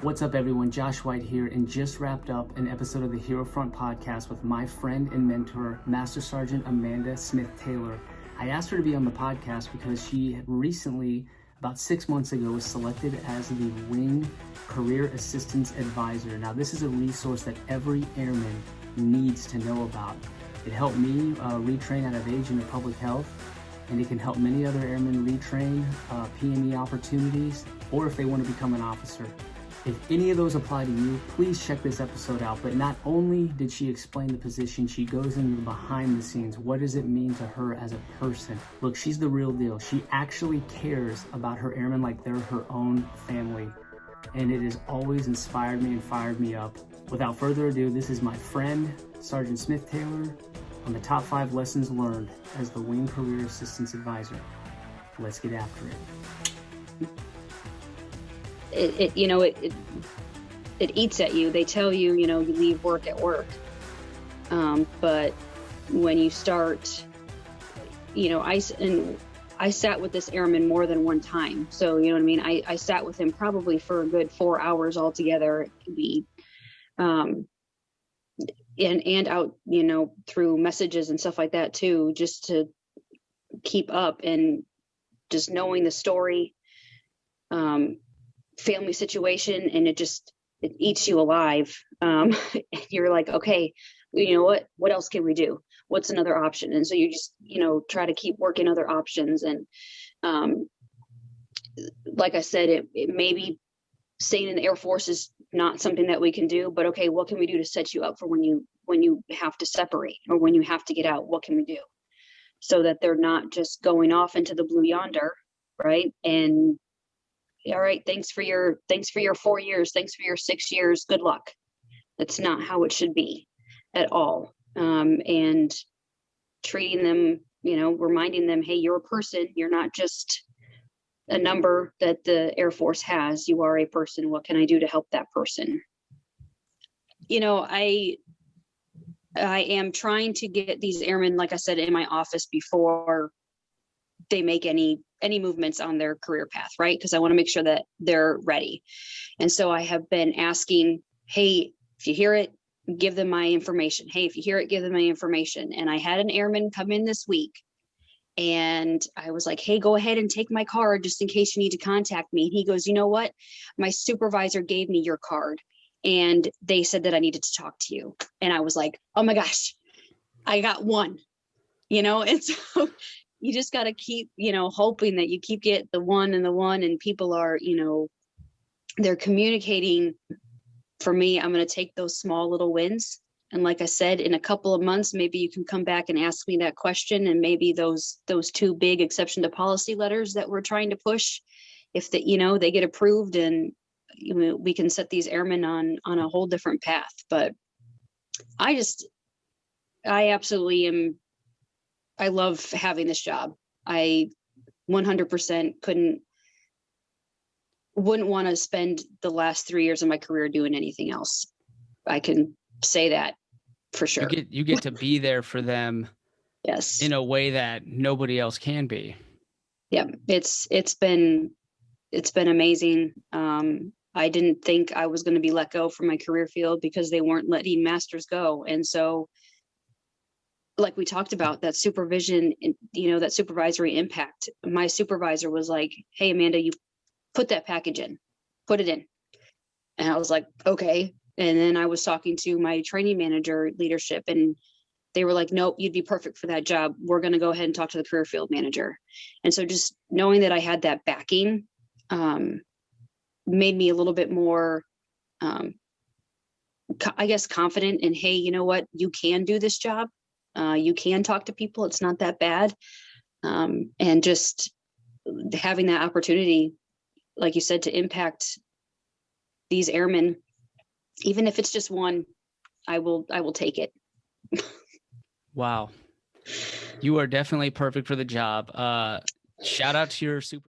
What's up, everyone? Josh White here, and just wrapped up an episode of the HeroFront podcast with my friend and mentor, Master Sergeant Amanda Smith-Taylor. I asked her to be on the podcast because she recently, about 6 months ago, was selected as the Wing Career Assistance Advisor. Now, this is a resource that every airman needs to know about. It helped me retrain out of age into public health, and it can help many other airmen retrain, PME opportunities, or if they want to become an officer. If any of those apply to you, please check this episode out. But not only did she explain the position, she goes into the behind the scenes. What does it mean to her as a person? Look, she's the real deal. She actually cares about her airmen like they're her own family. And it has always inspired me and fired me up. Without further ado, this is my friend, Sergeant Smith-Taylor, on the top 5 lessons learned as the Wing Career Assistance Advisor. Let's get after it. It eats at you. They tell you, you leave work at work. But when you start, I sat with this airman more than one time. So, you know what I mean? I sat with him probably for a good 4 hours altogether. We, and out, through messages and stuff like that too, just to keep up and just knowing the story, family situation, and it eats you alive. You're like, okay, what else can we do? What's another option? And so you just, try to keep working other options. And like I said, it maybe staying in the Air Force is not something that we can do, but okay, what can we do to set you up for when you have to separate or when you have to get out? What can we do so that they're not just going off into the blue yonder, right? And all right, thanks for your 4 years, thanks for your 6 years, good luck. That's not how it should be at all. And treating them, reminding them, hey, you're a person, you're not just a number that the Air Force has. You are a person. What can I do to help that person? I am trying to get these airmen, like I said, in my office before they make any movements on their career path, right? Because I want to make sure that they're ready. And so I have been asking, hey, if you hear it, give them my information. Hey, if you hear it, give them my information. And I had an airman come in this week, and I was like, hey, go ahead and take my card just in case you need to contact me. And he goes, you know what? My supervisor gave me your card, and they said that I needed to talk to you. And I was like, oh my gosh, I got one, and so you just got to keep, hoping that you keep get the one, and people are, they're communicating. For me, I'm going to take those small little wins. And like I said, in a couple of months, maybe you can come back and ask me that question. And maybe those 2 big exception to policy letters that we're trying to push, if they get approved, and we can set these airmen on a whole different path. But I absolutely I love having this job. I 100% wouldn't want to spend the last 3 years of my career doing anything else. I can say that for sure. You get to be there for them. Yes. In a way that nobody else can be. Yeah. It's been amazing. I didn't think I was going to be let go from my career field because they weren't letting masters go. And so, like we talked about, that supervision, that supervisory impact, my supervisor was like, hey, Amanda, you put that package in, put it in. And I was like, okay. And then I was talking to my training manager leadership, and they were like, nope, you'd be perfect for that job. We're going to go ahead and talk to the career field manager. And so just knowing that I had that backing made me a little bit more, I guess, confident in, hey, you know what, you can do this job. You can talk to people. It's not that bad. And just having that opportunity, like you said, to impact these airmen, even if it's just one, I will take it. Wow. You are definitely perfect for the job. Shout out to your super.